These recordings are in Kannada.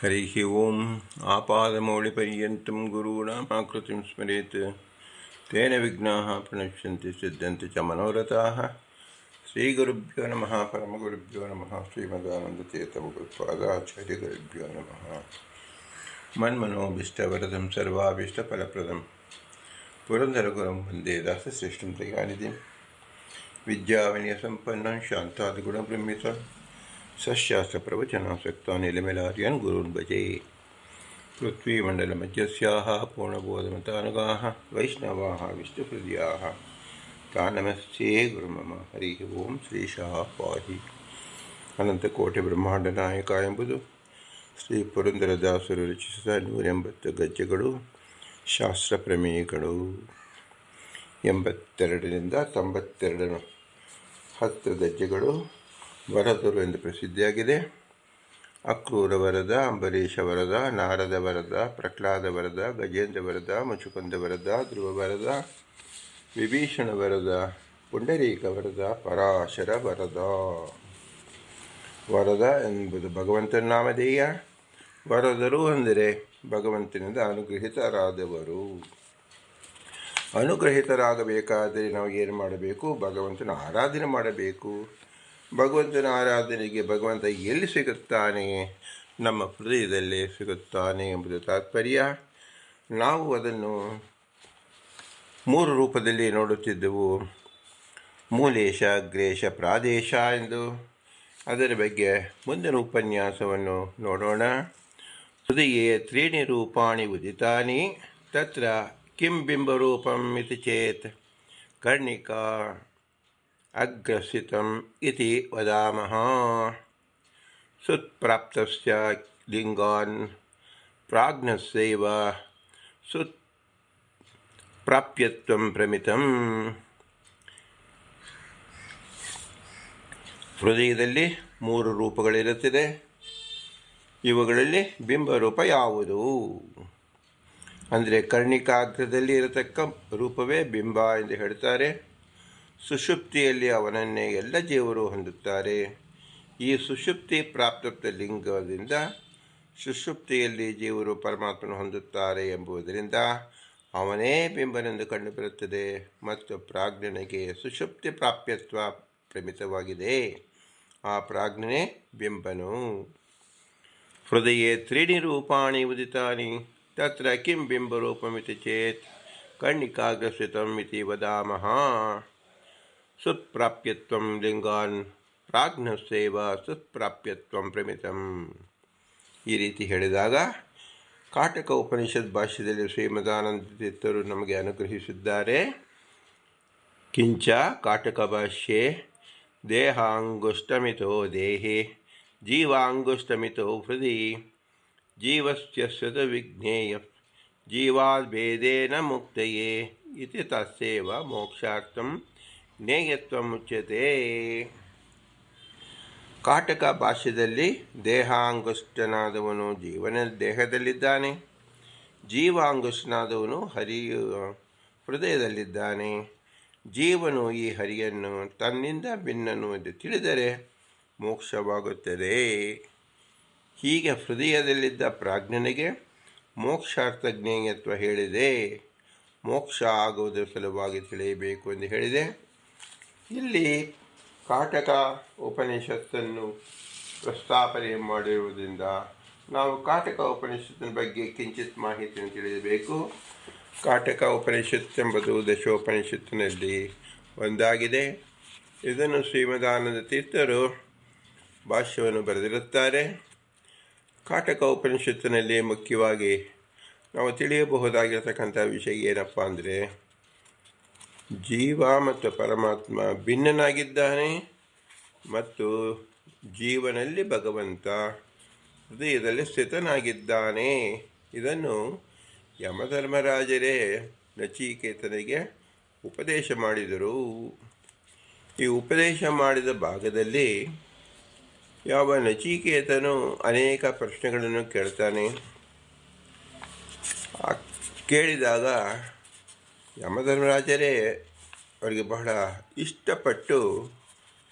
हरिः ओम् आपादमौलिपर्यन्तं गुरूणामाकृतिं स्मरेत् तेन विघ्नाः प्रणश्यन्ति सिद्ध्यन्ति च मनोरथाः। श्रीगुरुभ्यो नमः। परमगुरुभ्यो नमः। श्रीमदानन्दतीर्थभगवत्पादाचार्यगुरुभ्यो नमः। मन्मनोभीष्टवरदं सर्वाभीष्टफलप्रदं पुरन्दरगुरुं वन्दे दासश्रेष्ठं दयानिधिं विद्याविनयसम्पन्नं शान्तादिगुणब्रह्मितं सशास्त्रप्रवचनासक्ता निलमिलार्यन् गुरून् भजे। पृथ्वीमण्डलमध्यस्याः पूर्णबोधमतानुगाः वैष्णवाः विष्णुहृदयाः तानमस्ये गुरुमम। हरिः ಓಂ ಶ್ರೀಶಃ ಪಾಹಿ. ಅನಂತಕೋಟಿ ಬ್ರಹ್ಮಾಂಡ ಎಂಬುದು ಶ್ರೀ ಪುರಂದರದಾಸರು ರಚಿಸಿದ 180 ಗದ್ಯಗಳು, ಶಾಸ್ತ್ರ ಪ್ರಮೇಯಗಳು. 82ರಿಂದ 92 10 ಗದ್ಯಗಳು ವರದರು ಎಂದು ಪ್ರಸಿದ್ಧಿಯಾಗಿದೆ. ಅಕ್ರೂರ ವರದ, ಅಂಬರೀಷ ವರದ, ನಾರದ ವರದ, ಪ್ರಹ್ಲಾದ ವರದ, ಗಜೇಂದ್ರ ವರದ, ಮುಚುಕುಂದ ವರದ, ಧ್ರುವ ವರದ, ವಿಭೀಷಣ ವರದ, ಪುಂಡರೀಕ ವರದ, ಪರಾಶರ ವರದ. ವರದ ಎಂಬುದು ಭಗವಂತನ ನಾಮಧೇಯ. ವರದರು ಅಂದರೆ ಭಗವಂತನಿಂದ ಅನುಗ್ರಹಿತರಾದವರು. ಅನುಗ್ರಹಿತರಾಗಬೇಕಾದರೆ ನಾವು ಏನು ಮಾಡಬೇಕು? ಭಗವಂತನ ಆರಾಧನೆ ಮಾಡಬೇಕು. ಭಗವಂತನ ಆರಾಧನೆಗೆ ಭಗವಂತ ಎಲ್ಲಿ ಸಿಗುತ್ತಾನೆ? ನಮ್ಮ ಹೃದಯದಲ್ಲೇ ಸಿಗುತ್ತಾನೆ ಎಂಬುದು ತಾತ್ಪರ್ಯ. ನಾವು ಅದನ್ನು 3 ರೂಪದಲ್ಲಿ ನೋಡುತ್ತಿದ್ದೆವು: ಮೂಲೇಶ, ಅಗ್ರೇಶ, ಪ್ರಾದೇಶ ಎಂದು. ಅದರ ಬಗ್ಗೆ ಮುಂದಿನ ಉಪನ್ಯಾಸವನ್ನು ನೋಡೋಣ. ಹೃದಯೇ ತ್ರೀಣಿ ರೂಪಾಣಿ ಉದಿತಾನಿ ತತ್ರ ಕಿಂ ಬಿಂಬರೂಪಂ ಇತಿ ಚೇತ್ ಕರ್ಣಿಕಾ ಅಗ್ರಸ್ಥಿತಂ ಇತಿ ವದಾಮಃ. ಸುತ್ಪ್ರಾಪ್ತಸ್ಯ ಲಿಂಗಾನ್ ಪ್ರಾಜ್ಞಸ್ಯೈವ ಸುತ್ಪ್ರಾಪ್ಯತ್ವಂ ಪ್ರಮಿತಂ. ಹೃದಯದಲ್ಲಿ 3 ರೂಪಗಳಿರುತ್ತದೆ. ಇವುಗಳಲ್ಲಿ ಬಿಂಬರೂಪ ಯಾವುದು ಅಂದರೆ ಕರ್ಣಿಕಾಗ್ರದಲ್ಲಿ ಇರತಕ್ಕ ರೂಪವೇ ಬಿಂಬ ಎಂದು ಹೇಳ್ತಾರೆ. ಸುಷುಪ್ತಿಯಲ್ಲಿ ಅವನನ್ನೇ ಎಲ್ಲ ಜೀವರು ಹೊಂದುತ್ತಾರೆ. ಈ ಸುಷುಪ್ತಿ ಪ್ರಾಪ್ತ ಲಿಂಗದಿಂದ ಸುಷುಪ್ತಿಯಲ್ಲಿ ಜೀವರು ಪರಮಾತ್ಮನ ಹೊಂದುತ್ತಾರೆ ಎಂಬುದರಿಂದ ಅವನೇ ಬಿಂಬನೆಂದು ಕಂಡುಬರುತ್ತದೆ. ಮತ್ತು ಪ್ರಾಜ್ಞನಿಗೆ ಸುಷುಪ್ತಿ ಪ್ರಾಪ್ಯತ್ವ ಪ್ರಮಿತವಾಗಿದೆ. ಆ ಪ್ರಾಜ್ಞನೇ ಬಿಂಬನು. ಹೃದಯೇ ತ್ರೀಣಿ ರೂಪಾಣಿ ಉದಿತಾನಿ ತತ್ರ ಕಿಂ ಬಿಂಬರೂಪಮಿತಿ ಚೇತ್ ಕರ್ಣಿಕಾಗ್ರಸ್ಥಿತಂ ಇತಿ ವದಾಮಃ. ಸುತ್ಪ್ರಾಪ್ಯತ್ವಂ ಲಿಂಗಾನ್ ಪ್ರಾಜ್ಞಸ್ಯೈವ ಸುತ್ಪ್ರಾಪ್ಯತ್ವಂ ಪ್ರಮಿತಂ. ಈ ರೀತಿ ಹೇಳಿದಾಗ ಕಾಟಕ ಉಪನಿಷತ್ ಭಾಷ್ಯದಲ್ಲಿ ಶ್ರೀಮದಾನಂದ ತೀರ್ಥರು ನಮಗೆ ಅನುಗ್ರಹಿಸಿದ್ದಾರೆ. ಕಿಂಚ ಕಾಟಕ ಭಾಷ್ಯೆ ದೇಹಾಂಗುಷ್ಟಮಿತೋ ದೇಹೆ ಜೀವಾಂಗುಷ್ಟಮಿತೋ ಹೃದಿ ಜೀವಸ್ಯ ಸ್ವತ ವಿಜ್ಞೇಯ ಜೀವಾದ್ಭೇದೇನ ಮುಕ್ತಯೇ ಇತಿ ತಸ್ಯೈವ ಮೋಕ್ಷಾರ್ಥಂ ಜ್ಞೇಯತ್ವ ಮುಚ್ಯತೆ. ಕಾಟಕ ಭಾಷ್ಯದಲ್ಲಿ ದೇಹಾಂಗುಷ್ಟನಾದವನು ದೇಹದಲ್ಲಿದ್ದಾನೆ, ಜೀವಾಂಗುಷ್ಟನಾದವನು ಹೃದಯದಲ್ಲಿದ್ದಾನೆ. ಜೀವನು ಈ ಹರಿಯನ್ನು ತನ್ನಿಂದ ಭಿನ್ನನು ಎಂದು ತಿಳಿದರೆ ಮೋಕ್ಷವಾಗುತ್ತದೆ. ಹೀಗೆ ಹೃದಯದಲ್ಲಿದ್ದ ಪ್ರಾಜ್ಞನಿಗೆ ಮೋಕ್ಷಾರ್ಥ ಜ್ಞೇಯತ್ವ ಹೇಳಿದೆ. ಮೋಕ್ಷ ಆಗುವುದರ ಸಲುವಾಗಿ ತಿಳಿಯಬೇಕು ಎಂದು ಹೇಳಿದೆ. ಇಲ್ಲಿ ಕಾಟಕ ಉಪನಿಷತ್ತನ್ನು ಪ್ರಸ್ತಾಪನೆ ಮಾಡಿರುವುದರಿಂದ ನಾವು ಕಾಟಕ ಉಪನಿಷತ್ತಿನ ಬಗ್ಗೆ ಕಿಂಚಿತ್ ಮಾಹಿತಿಯನ್ನು ತಿಳಿಯಬೇಕು. ಕಾಟಕ ಉಪನಿಷತ್ ಎಂಬುದು ದಶೋಪನಿಷತ್ತಿನಲ್ಲಿ ಒಂದಾಗಿದೆ. ಇದನ್ನು ಶ್ರೀಮದಾನಂದ ತೀರ್ಥರು ಭಾಷ್ಯವನ್ನು ಬರೆದಿರುತ್ತಾರೆ. ಕಾಟಕ ಉಪನಿಷತ್ತಿನಲ್ಲಿ ಮುಖ್ಯವಾಗಿ ನಾವು ತಿಳಿಯಬಹುದಾಗಿರತಕ್ಕಂಥ ವಿಷಯ ಏನಪ್ಪ ಅಂದರೆ, ಜೀವ ಮತ್ತು ಪರಮಾತ್ಮ ಭಿನ್ನನಾಗಿದ್ದಾನೆ ಮತ್ತು ಜೀವನಲ್ಲಿ ಭಗವಂತ ಹೃದಯದಲ್ಲಿ ಸ್ಥಿತನಾಗಿದ್ದಾನೆ. ಇದನ್ನು ಯಮಧರ್ಮರಾಜರೇ ನಚಿಕೇತನಿಗೆ ಉಪದೇಶ ಮಾಡಿದರು. ಈ ಉಪದೇಶ ಮಾಡಿದ ಭಾಗದಲ್ಲಿ ಯಾವ ನಚಿಕೇತನು ಅನೇಕ ಪ್ರಶ್ನೆಗಳನ್ನು ಕೇಳ್ತಾನೆ. ಕೇಳಿದಾಗ ಯಮಧರ್ಮರಾಜರೇ ಅವರಿಗೆ ಬಹಳ ಇಷ್ಟಪಟ್ಟು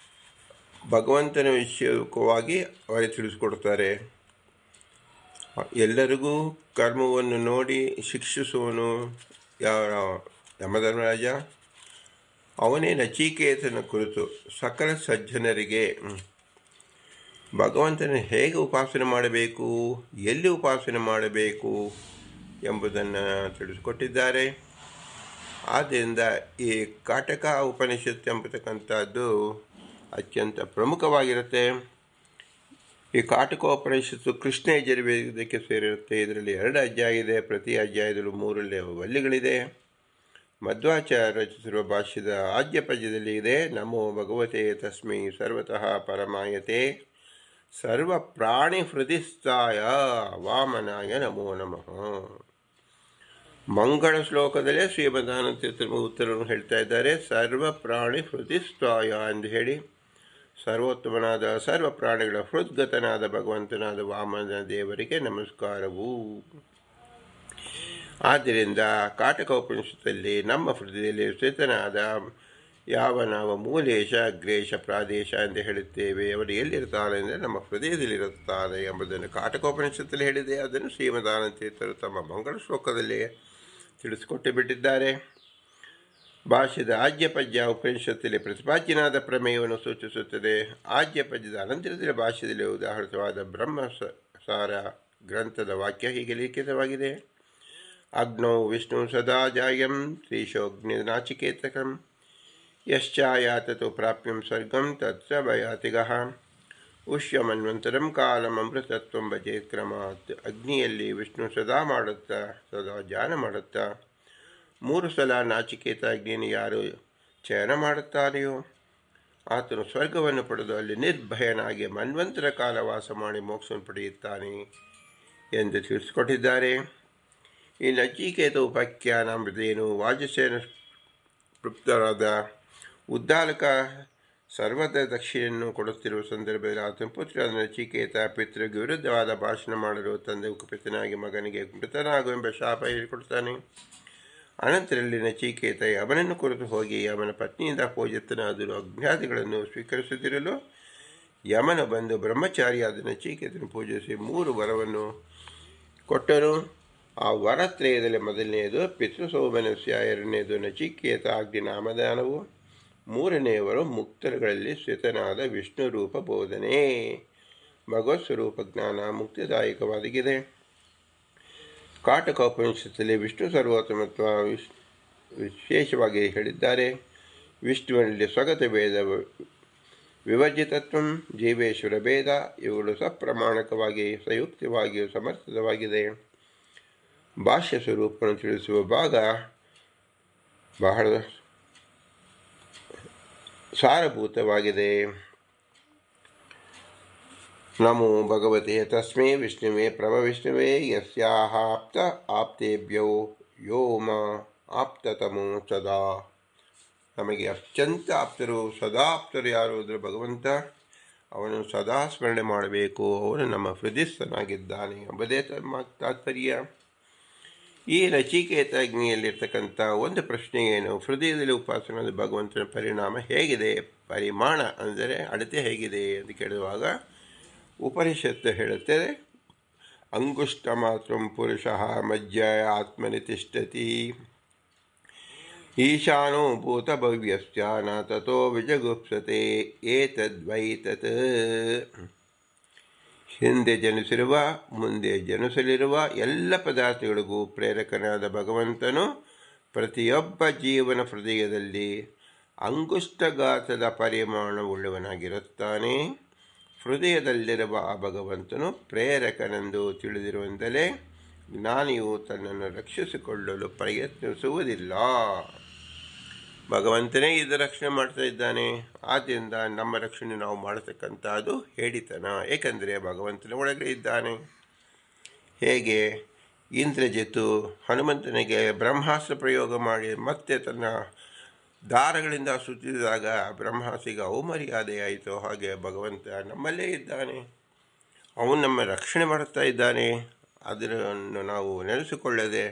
ಭಗವಂತನ ವಿಷಯವಾಗಿ ಅವರಿಗೆ ತಿಳಿಸ್ಕೊಡ್ತಾರೆ. ಎಲ್ಲರಿಗೂ ಕರ್ಮವನ್ನು ನೋಡಿ ಶಿಕ್ಷಿಸುವನು ಯಾವ ಯಮಧರ್ಮರಾಜ. ಅವನೇ ನಚಿಕೇತನ ಕುರಿತು ಸಕಲ ಸಜ್ಜನರಿಗೆ ಭಗವಂತನ ಹೇಗೆ ಉಪಾಸನೆ ಮಾಡಬೇಕು, ಎಲ್ಲಿ ಉಪಾಸನೆ ಮಾಡಬೇಕು ಎಂಬುದನ್ನು ತಿಳಿಸಿಕೊಟ್ಟಿದ್ದಾರೆ. ಆದ್ದರಿಂದ ಈ ಕಾಟಕ ಉಪನಿಷತ್ತು ಎಂಬತಕ್ಕಂಥದ್ದು ಅತ್ಯಂತ ಪ್ರಮುಖವಾಗಿರುತ್ತೆ. ಈ ಕಾಟಕೋಪನಿಷತ್ತು ಕೃಷ್ಣ ಯಜುರ್ವೇದಕ್ಕೆ ಸೇರಿರುತ್ತೆ. ಇದರಲ್ಲಿ 2 ಅಧ್ಯಾಯ ಇದೆ. ಪ್ರತಿ ಅಧ್ಯಾಯದಲ್ಲೂ 3 ವಲ್ಲಿಗಳಿದೆ. ಮಧ್ವಾಚಾರ್ಯ ರಚಿಸಿರುವ ಭಾಷ್ಯದ ಆದ್ಯ ಪದ್ಯದಲ್ಲಿ ಇದೆ, ನಮೋ ಭಗವತೆ ತಸ್ಮೈ ಸರ್ವತಃ ಪರಮಾಯತೆ ಸರ್ವ ಪ್ರಾಣಿ ಹೃದಯಸ್ಥಾಯ ವಾಮನಾಯ ನಮೋ ನಮಃ. ಮಂಗಳ ಶ್ಲೋಕದಲ್ಲೇ ಶ್ರೀಮದಾನಂದ ಉತ್ತರವನ್ನು ಹೇಳ್ತಾ ಇದ್ದಾರೆ. ಸರ್ವ ಪ್ರಾಣಿ ಹೃದಯಸ್ಥಾಯ ಎಂದು ಹೇಳಿ, ಸರ್ವೋತ್ತಮನಾದ ಸರ್ವ ಪ್ರಾಣಿಗಳ ಹೃದ್ಗತನಾದ ಭಗವಂತನಾದ ವಾಮನ ದೇವರಿಗೆ ನಮಸ್ಕಾರವು. ಆದ್ದರಿಂದ ಕಾಟಕ ಉಪನಿಷತ್ತಲ್ಲಿ ನಮ್ಮ ಹೃದಯದಲ್ಲಿ ಸ್ಥಿತನಾದ ಯಾವ ನಾವು ಮೂಲೇಶ, ಅಗ್ರೇಶ, ಪ್ರಾದೇಶ ಎಂದು ಹೇಳುತ್ತೇವೆ, ಅವರು ಎಲ್ಲಿರ್ತಾರೆ ಅಂದರೆ ನಮ್ಮ ಹೃದಯದಲ್ಲಿರುತ್ತಾರೆ ಎಂಬುದನ್ನು ಕಾಟಕೋಪನಿಷತ್ತಲ್ಲಿ ಹೇಳಿದೆ. ಅದನ್ನು ಶ್ರೀಮದಾನಂದ ತಮ್ಮ ಮಂಗಳ ಶ್ಲೋಕದಲ್ಲಿ ತಿಳಿಸಿಕೊಟ್ಟು ಬಿಟ್ಟಿದ್ದಾರೆ. ಭಾಷ್ಯದ ಆದ್ಯ ಪದ್ಯ ಉಪನಿಷತ್ತಲ್ಲಿ ಪ್ರತಿಪಾದ್ಯನಾದ ಪ್ರಮೇಯವನ್ನು ಸೂಚಿಸುತ್ತದೆ. ಆದ್ಯ ಪದ್ಯದ ಅನಂತರದಲ್ಲಿ ಭಾಷ್ಯದಲ್ಲಿ ಉದಾಹರಿತವಾದ ಬ್ರಹ್ಮಸಾರ ಗ್ರಂಥದ ವಾಕ್ಯ ಹೀಗೆ ಲಿಖಿತವಾಗಿದೆ. ಅಗ್ನೌ ವಿಷ್ಣು ಸದಾ ಜಾಯಂ ಶ್ರೀಶೋಗ್ನಿ ನಾಚಿಕೇತಕಂ ಯಶ್ಚಾಯಾತತು ಪ್ರಾಪ್ಯಂ ಸ್ವರ್ಗಂ ತತ್ರ ಭಯಾತಿಗಃ ಉಷ್ಯಮನ್ವಂತರಂ ಕಾಲಂ ಅಮೃತತ್ವಂ ಭಜೇತ್ ಕ್ರಮಾತ್. ಅಗ್ನಿಯಲ್ಲಿ ವಿಷ್ಣು ಸದಾ ಧ್ಯಾನ ಮಾಡುತ್ತಾ 3 ಸಲ ನಾಚಿಕೇತ ಅಗ್ನಿಯನ್ನು ಯಾರು ಚಯನ ಮಾಡುತ್ತಾರೆಯೋ ಆತನು ಸ್ವರ್ಗವನ್ನು ಪಡೆದು ಅಲ್ಲಿ ನಿರ್ಭಯನಾಗಿ ಮನ್ವಂತರ ಕಾಲ ವಾಸ ಮಾಡಿ ಮೋಕ್ಷವನ್ನು ಪಡೆಯುತ್ತಾನೆ ಎಂದು ತಿಳಿಸಿಕೊಟ್ಟಿದ್ದಾರೆ. ಈ ನಚಿಕೇತ ಉಪಾಖ್ಯಾನ ಎಂಬುದೇನು? ವಾಜಸೇನ ತೃಪ್ತರಾದ ಉದ್ದಾಲಕ ಸರ್ವದ ದಕ್ಷಿಣೆಯನ್ನು ಕೊಡುತ್ತಿರುವ ಸಂದರ್ಭದಲ್ಲಿ ಆತನ ಪುತ್ರರಾದ ನಚಿಕೇತ ಪಿತೃಗೆ ವಿರುದ್ಧವಾದ ಭಾಷಣ ಮಾಡಲು ತಂದೆ ಕುಪಿತನಾಗಿ ಮಗನಿಗೆ ಮೃತನಾಗುವೆಂಬ ಶಾಪ ಹೇಳಿಕೊಡ್ತಾನೆ. ಅನಂತರಲ್ಲಿ ನಚಿಕೇತ ಯಮನನ್ನು ಕುರಿತು ಹೋಗಿ ಯಮನ ಪತ್ನಿಯಿಂದ ಪೂಜಿತನಾದರೂ ಅಜ್ಞಾತಿಗಳನ್ನು ಸ್ವೀಕರಿಸುತ್ತಿರಲು ಯಮನ ಬಂದು ಬ್ರಹ್ಮಚಾರಿಯಾದ ನಚಿಕೇತನ ಪೂಜಿಸಿ 3 ವರವನ್ನು ಕೊಟ್ಟನು. ಆ ವರತ್ರಯದಲ್ಲಿ ಮೊದಲನೆಯದು ಪಿತೃಸೌಮನಸ್ಯ, 2ನೇದು ನಚಿಕೇತ ಅಗ್ನಿ ನಾಮದಾನವು, 3ನೇವರು ಮುಕ್ತರುಗಳಲ್ಲಿ ಸ್ಥಿತನಾದ ವಿಷ್ಣು ರೂಪ ಬೋಧನೆ. ಭಗವತ್ ಸ್ವರೂಪ ಜ್ಞಾನ ಮುಕ್ತಿದಾಯಕವಾಗಿದೆ. ಕಾಟಕ ಉಪನಿಷತ್ತಲ್ಲಿ ವಿಷ್ಣು ಸರ್ವೋತ್ತಮತ್ವ ವಿಶೇಷವಾಗಿ ಹೇಳಿದ್ದಾರೆ. ವಿಷ್ಣುವಿನಲ್ಲಿ ಸ್ವಗತ ಭೇದ, ವಿವರ್ಜಿತತ್ವ, ಜೀವೇಶ್ವರ ಭೇದ ಇವುಗಳು ಸಪ್ರಮಾಣಕವಾಗಿ ಸಂಯುಕ್ತವಾಗಿಯೂ ಸಮರ್ಥಿತವಾಗಿದೆ. ಭಾಷ್ಯ ಸ್ವರೂಪವನ್ನು ತಿಳಿಸುವ ಭಾಗ ಬಹಳ ಸಾರಭೂತವಾಗಿದೆ. ನಮೋ ಭಗವತೆ ತಸ್ಮೈ ವಿಷ್ಣುವೇ ಪ್ರಭವಿಷ್ಣುವೇ ಯಸ್ಯಾಪ್ತ ಆಪ್ತೇಭ್ಯೋ ಯೋಮ ಆಪ್ತತಮೋ ಸದಾ. ನಮಗೆ ಅತ್ಯಂತ ಆಪ್ತರು, ಸದಾ ಆಪ್ತರು ಯಾರು ಅಂದರೆ ಭಗವಂತ. ಅವನು ಸದಾ ಸ್ಮರಣೆ ಮಾಡಬೇಕು. ಅವನು ನಮ್ಮ ಹೃದಯಸ್ಥನಾಗಿದ್ದಾನೆ ಎಂಬುದೇ ತಾತ್ಪರ್ಯ. ಈ ನಚಿಕೇತ ಅಗ್ನಿಯಲ್ಲಿರ್ತಕ್ಕಂಥ ಒಂದು ಪ್ರಶ್ನೆ ಏನು? ಹೃದಯದಲ್ಲಿ ಉಪಾಸನಾದ ಭಗವಂತನ ಪರಿಣಾಮ ಹೇಗಿದೆ? ಪರಿಮಾಣ ಅಂದರೆ ಅಳತೆ ಹೇಗಿದೆ ಎಂದು ಕೇಳುವಾಗ ಉಪನಿಷತ್ತು ಹೇಳುತ್ತದೆ, ಅಂಗುಷ್ಟ ಮಾತ್ರ ಪುರುಷಃ ಮಜ್ಜ ಆತ್ಮನಿ ತಿಷ್ಠತಿ ಈಶಾನೋ ಭೂತಭವ್ಯಸ್ಯ ನ ತಥೋ ವಿಜಗುಪ್ಸತೆ ಏತದ್ವೈತತ್. ಹಿಂದೆ ಜನಿಸಿರುವ ಮುಂದೆ ಜನಿಸಲಿರುವ ಎಲ್ಲ ಪದಾರ್ಥಗಳಿಗೂ ಪ್ರೇರಕನಾದ ಭಗವಂತನು ಪ್ರತಿಯೊಬ್ಬ ಜೀವನ ಹೃದಯದಲ್ಲಿ ಅಂಗುಷ್ಟಗಾತ್ರದ ಪರಿಮಾಣವುಳ್ಳವನಾಗಿರುತ್ತಾನೆ. ಹೃದಯದಲ್ಲಿರುವ ಆ ಭಗವಂತನು ಪ್ರೇರಕನೆಂದು ತಿಳಿದಿರುವಂತಲೇ ಜ್ಞಾನಿಯು ತನ್ನನ್ನು ರಕ್ಷಿಸಿಕೊಳ್ಳಲು ಪ್ರಯತ್ನಿಸುವುದಿಲ್ಲ. ಭಗವಂತನೇ ಇದು ರಕ್ಷಣೆ ಮಾಡ್ತಾ ಇದ್ದಾನೆ. ಆದ್ದರಿಂದ ನಮ್ಮ ರಕ್ಷಣೆ ನಾವು ಮಾಡತಕ್ಕಂಥದ್ದು ಹೇಳಿತನ. ಏಕೆಂದರೆ ಭಗವಂತನ ಒಳಗಡೆ ಇದ್ದಾನೆ. ಹೇಗೆ ಇಂದ್ರಜಿತ್ತು ಹನುಮಂತನಿಗೆ ಬ್ರಹ್ಮಾಸ್ತ್ರ ಪ್ರಯೋಗ ಮಾಡಿ ಮತ್ತೆ ತನ್ನ ದಾರಗಳಿಂದ ಸುತ್ತಿದಾಗ ಬ್ರಹ್ಮಾಸ್ತ್ರಿಗೆ ಅವಮರ್ಯಾದೆಯಾಯಿತು, ಹಾಗೆ ಭಗವಂತ ನಮ್ಮಲ್ಲೇ ಇದ್ದಾನೆ. ಅವನು ನಮ್ಮ ರಕ್ಷಣೆ ಮಾಡುತ್ತಾ ಇದ್ದಾನೆ. ಅದನ್ನು ನಾವು ನೆನೆಸಿಕೊಳ್ಳದೆ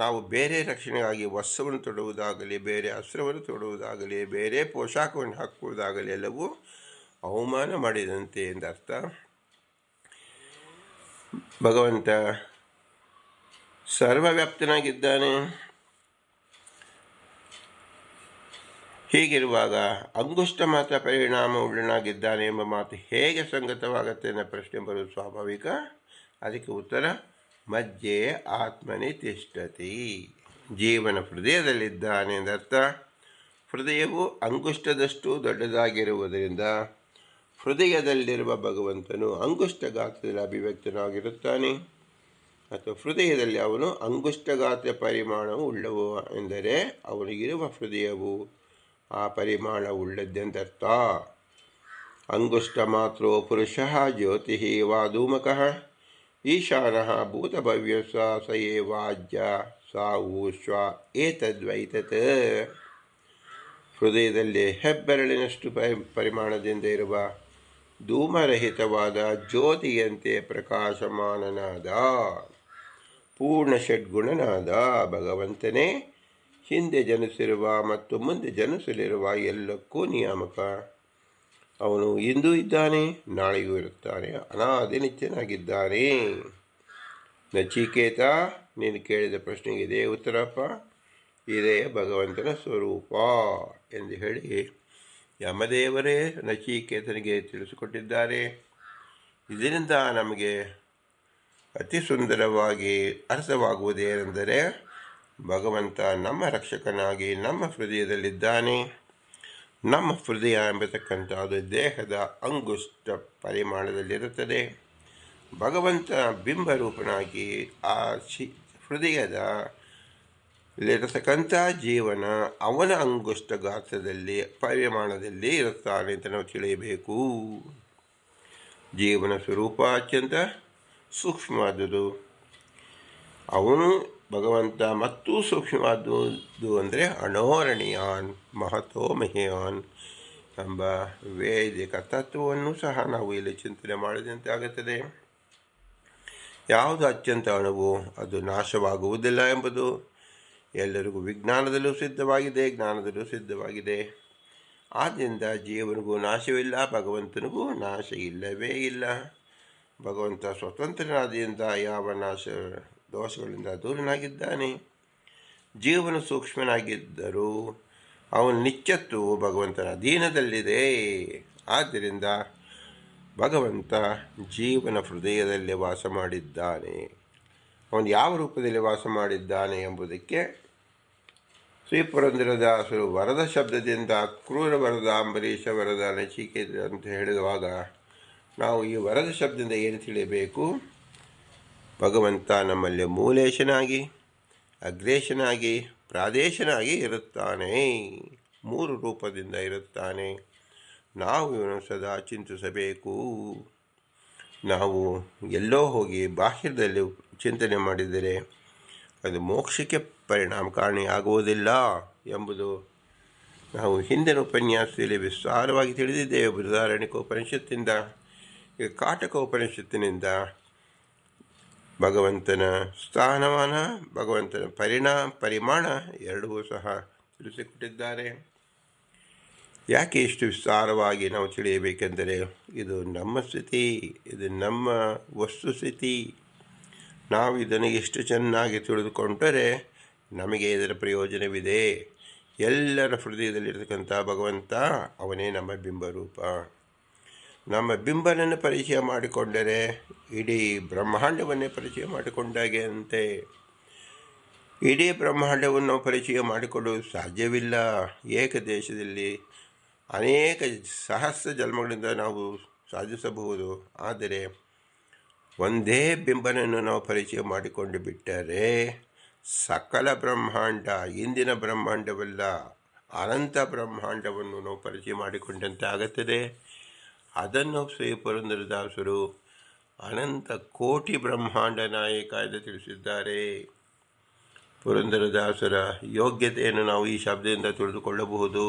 ನಾವು ಬೇರೆ ರಕ್ಷಣೆಗಾಗಿ ವಸ್ತ್ರವನ್ನು ತೊಡುವುದಾಗಲಿ, ಬೇರೆ ಅಸ್ತ್ರವನ್ನು ತೊಡುವುದಾಗಲಿ, ಬೇರೆ ಪೋಷಾಕವನ್ನು ಹಾಕುವುದಾಗಲಿ ಎಲ್ಲವೂ ಅವಮಾನ ಮಾಡಿದಂತೆ ಎಂದರ್ಥ. ಭಗವಂತ ಸರ್ವವ್ಯಾಪ್ತನಾಗಿದ್ದಾನೆ. ಹೀಗಿರುವಾಗ ಅಂಗುಷ್ಟ ಮಾತ್ರ ಪರಿಣಾಮ ಉಳ್ಳನಾಗಿದ್ದಾನೆ ಎಂಬ ಮಾತು ಹೇಗೆ ಸಂಗತವಾಗತ್ತೆ ಅನ್ನೋ ಪ್ರಶ್ನೆ ಬರುವುದು ಸ್ವಾಭಾವಿಕ. ಅದಕ್ಕೆ ಉತ್ತರ ಮಧ್ಯೆ ಆತ್ಮನೇ ತಿಷ್ಠತಿ. ಜೀವನ ಹೃದಯದಲ್ಲಿದ್ದಾನೆ ಎಂದರ್ಥ. ಹೃದಯವು ಅಂಗುಷ್ಟದಷ್ಟು ದೊಡ್ಡದಾಗಿರುವುದರಿಂದ ಹೃದಯದಲ್ಲಿರುವ ಭಗವಂತನು ಅಂಗುಷ್ಟ ಗಾತ್ರದಲ್ಲಿ ಅಭಿವ್ಯಕ್ತನಾಗಿರುತ್ತಾನೆ. ಅಥವಾ ಹೃದಯದಲ್ಲಿ ಅವನು ಅಂಗುಷ್ಟ ಗಾತ್ರ ಪರಿಮಾಣವು ಉಳ್ಳವು ಎಂದರೆ ಅವನಿಗಿರುವ ಹೃದಯವು ಆ ಪರಿಮಾಣ ಉಳ್ಳದ್ದೆಂದರ್ಥ. ಅಂಗುಷ್ಟ ಮಾತ್ರೋ ಪುರುಷಃ ಜ್ಯೋತಿ ವಾ ಧೂಮಕಃ ಈಶಾನಃ ಭೂತಭವ್ಯ ಸ ಏವಾಜ್ಯ ಸಾ ಊಶ್ವ ಏತದ್ವೈತತ್. ಹೃದಯದಲ್ಲಿ ಹೆಬ್ಬೆರಳಿನಷ್ಟು ಪರಿಮಾಣದಿಂದ ಇರುವ ಧೂಮರಹಿತವಾದ ಜ್ಯೋತಿಯಂತೆ ಪ್ರಕಾಶಮಾನನಾದ ಪೂರ್ಣ ಷಡ್ಗುಣನಾದ ಭಗವಂತನೇ ಹಿಂದೆ ಜನಿಸಿರುವ ಮತ್ತು ಮುಂದೆ ಜನಿಸಲಿರುವ ಎಲ್ಲಕ್ಕೂ ನಿಯಾಮಕ. ಅವನು ಇಂದೂ ಇದ್ದಾನೆ, ನಾಳೆಯೂ ಇರುತ್ತಾನೆ, ಅನಾದಿ ನಿತ್ಯನಾಗಿದ್ದಾನೆ. ನಚಿಕೇತ, ನೀನು ಕೇಳಿದ ಪ್ರಶ್ನೆಗೆ ಇದೇ ಉತ್ತರಪ್ಪ, ಇದೇ ಭಗವಂತನ ಸ್ವರೂಪ ಎಂದು ಹೇಳಿ ಯಮದೇವರೇ ನಚಿಕೇತನಿಗೆ ತಿಳಿಸಿಕೊಟ್ಟಿದ್ದಾರೆ. ಇದರಿಂದ ನಮಗೆ ಅತಿ ಸುಂದರವಾಗಿ ಅರ್ಥವಾಗುವುದೇನೆಂದರೆ ಭಗವಂತ ನಮ್ಮ ರಕ್ಷಕನಾಗಿ ನಮ್ಮ ಹೃದಯದಲ್ಲಿದ್ದಾನೆ. ನಮ್ಮ ಹೃದಯ ಎಂಬತಕ್ಕಂಥದ್ದು ದೇಹದ ಅಂಗುಷ್ಟ ಪರಿಮಾಣದಲ್ಲಿರುತ್ತದೆ. ಭಗವಂತ ಬಿಂಬರೂಪನಾಗಿ ಆ ಹೃದಯದಲ್ಲಿರತಕ್ಕಂಥ ಜೀವನ ಅವನ ಅಂಗುಷ್ಟ ಗಾತ್ರದಲ್ಲಿ ಪರಿಮಾಣದಲ್ಲಿ ಇರುತ್ತಾನೆ ಅಂತ ನಾವು ತಿಳಿಯಬೇಕು. ಜೀವನ ಸ್ವರೂಪ ಅತ್ಯಂತ ಸೂಕ್ಷ್ಮವಾದುದು. ಅವನು ಭಗವಂತ ಮತ್ತೂ ಸೂಕ್ಷ್ಮವಾದುದು ಅಂದರೆ ಅಣೋರಣೀಯಾನ್ ಮಹತೋ ಮಹಿಯಾನ್ ಎಂಬ ವೇದಿಕ ತತ್ವವನ್ನು ಸಹ ನಾವು ಇಲ್ಲಿ ಚಿಂತನೆ ಮಾಡಿದಂತೆ ಆಗುತ್ತದೆ. ಯಾವುದು ಅತ್ಯಂತ ಅಣುವು ಅದು ನಾಶವಾಗುವುದಿಲ್ಲ ಎಂಬುದು ಎಲ್ಲರಿಗೂ ವಿಜ್ಞಾನದಲ್ಲೂ ಸಿದ್ಧವಾಗಿದೆ, ಜ್ಞಾನದಲ್ಲೂ ಸಿದ್ಧವಾಗಿದೆ. ಆದ್ದರಿಂದ ಜೀವನಿಗೂ ನಾಶವಿಲ್ಲ, ಭಗವಂತನಿಗೂ ನಾಶ ಇಲ್ಲವೇ ಇಲ್ಲ. ಭಗವಂತ ಸ್ವತಂತ್ರನಾದಿಂದ ಯಾವ ನಾಶ ದೋಷಗಳಿಂದ ದೂರನಾಗಿದ್ದಾನೆ. ಜೀವನ ಸೂಕ್ಷ್ಮನಾಗಿದ್ದರೂ ಅವನ ನಿತ್ಯತ್ವವು ಭಗವಂತನ ಅಧೀನದಲ್ಲಿದೆ. ಆದ್ದರಿಂದ ಭಗವಂತ ಜೀವನ ಹೃದಯದಲ್ಲಿ ವಾಸ ಮಾಡಿದ್ದಾನೆ. ಅವನು ಯಾವ ರೂಪದಲ್ಲಿ ವಾಸ ಮಾಡಿದ್ದಾನೆ ಎಂಬುದಕ್ಕೆ ಶ್ರೀ ಪುರಂದರದಾಸರು ವರದ ಶಬ್ದದಿಂದ ಕ್ರೂರ ವರದ, ಅಂಬರೀಷ ವರದ, ನಚಿಕೇತ ಅಂತ ಹೇಳಿರುವಾಗ ನಾವು ಈ ವರದ ಶಬ್ದದಿಂದ ಏನು ತಿಳಿಯಬೇಕು? ಭಗವಂತ ನಮ್ಮಲ್ಲಿ ಮೂಲೇಶನಾಗಿ, ಅಗ್ರೇಶನಾಗಿ, ಪ್ರಾದೇಶನಾಗಿ ಇರುತ್ತಾನೆ. 3 ರೂಪದಿಂದ ಇರುತ್ತಾನೆ. ನಾವು ಇವನು ಸದಾ ಚಿಂತಿಸಬೇಕು. ನಾವು ಎಲ್ಲೋ ಹೋಗಿ ಬಾಹ್ಯದಲ್ಲಿ ಚಿಂತನೆ ಮಾಡಿದರೆ ಅದು ಮೋಕ್ಷಕ್ಕೆ ಪರಿಣಾಮಕಾರಿಯಾಗುವುದಿಲ್ಲ ಎಂಬುದು ನಾವು ಹಿಂದಿನ ಉಪನ್ಯಾಸದಲ್ಲಿ ವಿಸ್ತಾರವಾಗಿ ತಿಳಿದಿದ್ದೇವೆ. ಬೃಹದಾರಣ್ಯಕೋಪನಿಷತ್ತಿನಿಂದ, ಈಗ ಕಾಟಕೋಪನಿಷತ್ತಿನಿಂದ ಭಗವಂತನ ಸ್ಥಾನಮಾನ, ಭಗವಂತನ ಪರಿಮಾಣ ಎರಡೂ ಸಹ ತಿಳಿಸಿಕೊಟ್ಟಿದ್ದಾರೆ. ಯಾಕೆ ಇಷ್ಟು ವಿಸ್ತಾರವಾಗಿ ನಾವು ತಿಳಿಯಬೇಕೆಂದರೆ ಇದು ನಮ್ಮ ಸ್ಥಿತಿ, ಇದು ನಮ್ಮ ವಸ್ತುಸ್ಥಿತಿ. ನಾವು ಇದನ್ನು ಎಷ್ಟು ಚೆನ್ನಾಗಿ ತಿಳಿದುಕೊಂಡರೆ ನಮಗೆ ಇದರ ಪ್ರಯೋಜನವಿದೆ. ಎಲ್ಲರ ಹೃದಯದಲ್ಲಿರ್ತಕ್ಕಂಥ ಭಗವಂತ ಅವನೇ ನಮ್ಮ ಬಿಂಬರೂಪ. ನಮ್ಮ ಬಿಂಬನನ್ನು ಪರಿಚಯ ಮಾಡಿಕೊಂಡರೆ ಇಡೀ ಬ್ರಹ್ಮಾಂಡವನ್ನೇ ಪರಿಚಯ ಮಾಡಿಕೊಂಡಾಗೆ ಅಂತೆ. ಇಡೀ ಬ್ರಹ್ಮಾಂಡವನ್ನು ನಾವು ಪರಿಚಯ ಮಾಡಿಕೊಳ್ಳುವುದು ಸಾಧ್ಯವಿಲ್ಲ. ಏಕದೇಶದಲ್ಲಿ ಅನೇಕ ಸಹಸ್ರ ಜನ್ಮಗಳಿಂದ ನಾವು ಸಾಧಿಸಬಹುದು. ಆದರೆ ಒಂದೇ ಬಿಂಬನನ್ನು ನಾವು ಪರಿಚಯ ಮಾಡಿಕೊಂಡು ಬಿಟ್ಟರೆ ಸಕಲ ಬ್ರಹ್ಮಾಂಡ, ಇಂದಿನ ಬ್ರಹ್ಮಾಂಡವಲ್ಲ, ಅನಂತ ಬ್ರಹ್ಮಾಂಡವನ್ನು ನಾವು ಪರಿಚಯ ಮಾಡಿಕೊಂಡಂತೆ ಆಗುತ್ತದೆ. ಅದನ್ನು ಶ್ರೀ ಪುರಂದರದಾಸರು ಅನಂತ ಕೋಟಿ ಬ್ರಹ್ಮಾಂಡ ನಾಯಕ ಎಂದು ತಿಳಿಸಿದ್ದಾರೆ. ಪುರಂದರದಾಸರ ಯೋಗ್ಯತೆಯನ್ನು ನಾವು ಈ ಶಬ್ದದಿಂದ ತಿಳಿದುಕೊಳ್ಳಬಹುದು.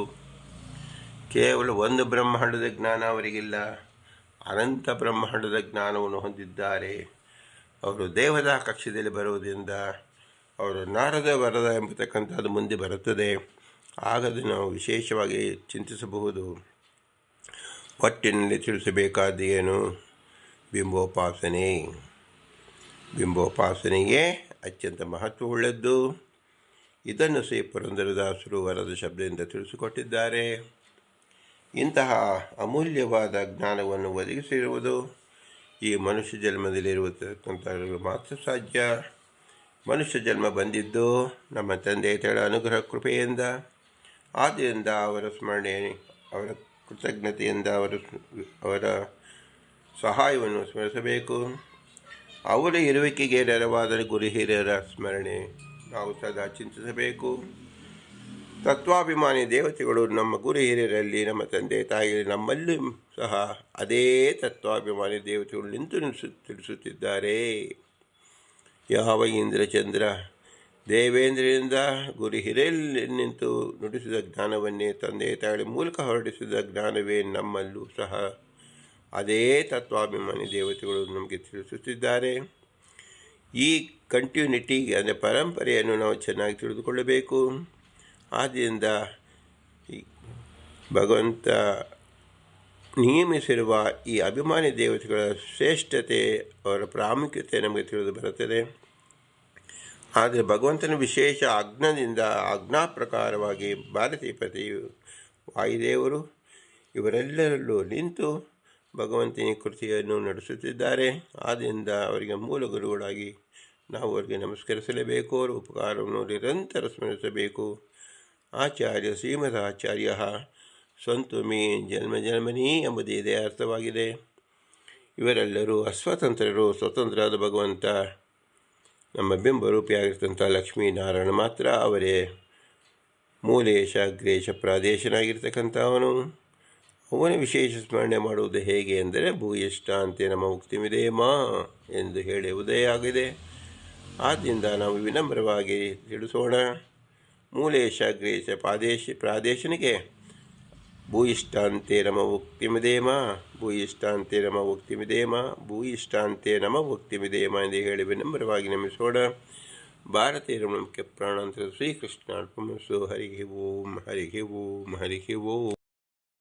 ಕೇವಲ ಒಂದು ಬ್ರಹ್ಮಾಂಡದ ಜ್ಞಾನ ಅವರಿಗಿಲ್ಲ, ಅನಂತ ಬ್ರಹ್ಮಾಂಡದ ಜ್ಞಾನವನ್ನು ಹೊಂದಿದ್ದಾರೆ. ಅವರು ದೇವತಾ ಕಕ್ಷದಲ್ಲಿ ಬರುವುದರಿಂದ ಅವರು ನಾರದ ವರದ ಎಂಬತಕ್ಕಂಥದ್ದು ಮುಂದೆ ಬರುತ್ತದೆ. ಆಗ ಅದನ್ನು ನಾವು ವಿಶೇಷವಾಗಿ ಚಿಂತಿಸಬಹುದು. ಒಟ್ಟಿನಲ್ಲಿ ತಿಳಿಸಬೇಕಾದ ಏನು? ಬಿಂಬೋಪಾಸನೆ. ಬಿಂಬೋಪಾಸನೆಗೆ ಅತ್ಯಂತ ಮಹತ್ವವುಳ್ಳದ್ದು. ಇದನ್ನು ಶ್ರೀ ಪುರಂದರದಾಸರು ವರದ ಶಬ್ದದಿಂದ ತಿಳಿಸಿಕೊಟ್ಟಿದ್ದಾರೆ. ಇಂತಹ ಅಮೂಲ್ಯವಾದ ಜ್ಞಾನವನ್ನು ಒದಗಿಸಿರುವುದು ಈ ಮನುಷ್ಯ ಜನ್ಮದಲ್ಲಿರುವತಕ್ಕಂಥವ್ರಿಗೆ ಮಾತ್ರ ಸಾಧ್ಯ. ಮನುಷ್ಯ ಜನ್ಮ ಬಂದಿದ್ದು ನಮ್ಮ ತಂದೆ ತಾಯಿಗಳ ಅನುಗ್ರಹ ಕೃಪೆಯಿಂದ. ಆದ್ದರಿಂದ ಅವರ ಸ್ಮರಣೆ, ಅವರ ಕೃತಜ್ಞತೆಯಿಂದ ಅವರ ಸಹಾಯವನ್ನು ಸ್ಮರಿಸಬೇಕು. ಅವರ ಇರುವಿಕೆಗೆ ನೆರವಾದ ಗುರು ಹಿರಿಯರ ಸ್ಮರಣೆ ನಾವು ಸದಾ ಚಿಂತಿಸಬೇಕು. ತತ್ವಾಭಿಮಾನಿ ದೇವತೆಗಳು ನಮ್ಮ ಗುರು ಹಿರಿಯರಲ್ಲಿ, ನಮ್ಮ ತಂದೆ ತಾಯಿಯಲ್ಲಿ, ನಮ್ಮಲ್ಲೂ ಸಹ ಅದೇ ತತ್ವಾಭಿಮಾನಿ ದೇವತೆಗಳು ನಿಂತು ತಿಳಿಸುತ್ತಿದ್ದಾರೆ. ಯಾವ ಇಂದ್ರಚಂದ್ರ ದೇವೇಂದ್ರರಿಂದ ಗುರು ಹಿರಿಯಲ್ಲಿ ನಿಂತು ನುಡಿಸಿದ ಜ್ಞಾನವನ್ನೇ ತಂದೆ ತಾಯಿ ಮೂಲಕ ಹೊರಡಿಸಿದ ಜ್ಞಾನವೇ ನಮ್ಮಲ್ಲೂ ಸಹ ಅದೇ ತತ್ವಾಭಿಮಾನಿ ದೇವತೆಗಳು ನಮಗೆ ತಿಳಿಸುತ್ತಿದ್ದಾರೆ. ಈ ಕಂಟಿನ್ಯೂಟಿ ಅಂದರೆ ಪರಂಪರೆಯನ್ನು ನಾವು ಚೆನ್ನಾಗಿ ತಿಳಿದುಕೊಳ್ಳಬೇಕು. ಆದ್ದರಿಂದ ಭಗವಂತ ನಿಯಮಿಸಿರುವ ಈ ಅಭಿಮಾನಿ ದೇವತೆಗಳ ಶ್ರೇಷ್ಠತೆ, ಅವರ ಪ್ರಾಮುಖ್ಯತೆ ನಮಗೆ ತಿಳಿದು ಬರುತ್ತದೆ. ಆದರೆ ಭಗವಂತನ ವಿಶೇಷ ಆಜ್ಞಾ ಪ್ರಕಾರವಾಗಿ ಭಾರತೀಪತಿ ವಾಯುದೇವರು ಇವರೆಲ್ಲರಲ್ಲೂ ನಿಂತು ಭಗವಂತನ ಕೃತಿಯನ್ನು ನಡೆಸುತ್ತಿದ್ದಾರೆ. ಆದ್ದರಿಂದ ಅವರಿಗೆ ಮೂಲ ಗುರುಗಳಾಗಿ ನಾವು ಅವರಿಗೆ ನಮಸ್ಕರಿಸಲೇಬೇಕು. ಅವರ ಉಪಕಾರವನ್ನು ನಿರಂತರ ಸ್ಮರಿಸಬೇಕು. ಆಚಾರ್ಯ ಶ್ರೀಮದ್ ಆಚಾರ್ಯ ಸಂತು ಮೇ ಜನ್ಮ ಜನ್ಮನಿ ಎಂಬುದು ಇದೇ ಅರ್ಥವಾಗಿದೆ. ಇವರೆಲ್ಲರೂ ಅಸ್ವತಂತ್ರರು. ಸ್ವತಂತ್ರರಾದ ಭಗವಂತ ನಮ್ಮ ಬಿಂಬರೂಪಿಯಾಗಿರ್ತಂಥ ಲಕ್ಷ್ಮೀನಾರಾಯಣ ಮಾತ್ರ ಅವರೇ ಮೂಲೇಶ ಅಗ್ರೇಶ ಪ್ರಾದೇಶನಾಗಿರ್ತಕ್ಕಂಥವನು. ಅವನ ವಿಶೇಷ ಸ್ಮರಣೆ ಮಾಡುವುದು ಹೇಗೆ ಎಂದರೆ ಭೂಯಿಷ್ಠಾಂತೆ ನಮ್ಮ ಮುಕ್ತಿಮಿದೇಮ ಎಂದು ಹೇಳುವುದೇ ಆಗಿದೆ. ಆದ್ದರಿಂದ ನಾವು ವಿನಮ್ರವಾಗಿ ತಿಳಿಸೋಣ. ಮೂಲೇಶ ಅಗ್ರೇಶ ಪ್ರಾದೇಶನಿಗೆ ಭೂಯಿಷ್ಠಾಂತೆ ನಮ ಮುಕ್ತಿಮಿದೇಮ, ಭೂಯಿಷ್ಠಾಂತೆ ನಮ ಮುಕ್ತಿಮಿದೇಮ, ಭೂಯಿಷ್ಠಾಂತೆ ನಮ ಮುಕ್ತಿಮಿದೇಮ ಎಂದು ಹೇಳಿ ವಿನಮ್ರವಾಗಿ ನಮಿಸೋಣ. ಭಾರತೀಯರ ಮುಖ್ಯ ಪ್ರಾಣಾಂತರ ಶ್ರೀಕೃಷ್ಣ ಅರ್ಪಣಮಸ್ತು. ಹರಿ ಓಂ, ಹರಿ ಓಂ, ಹರಿ ಓಂ.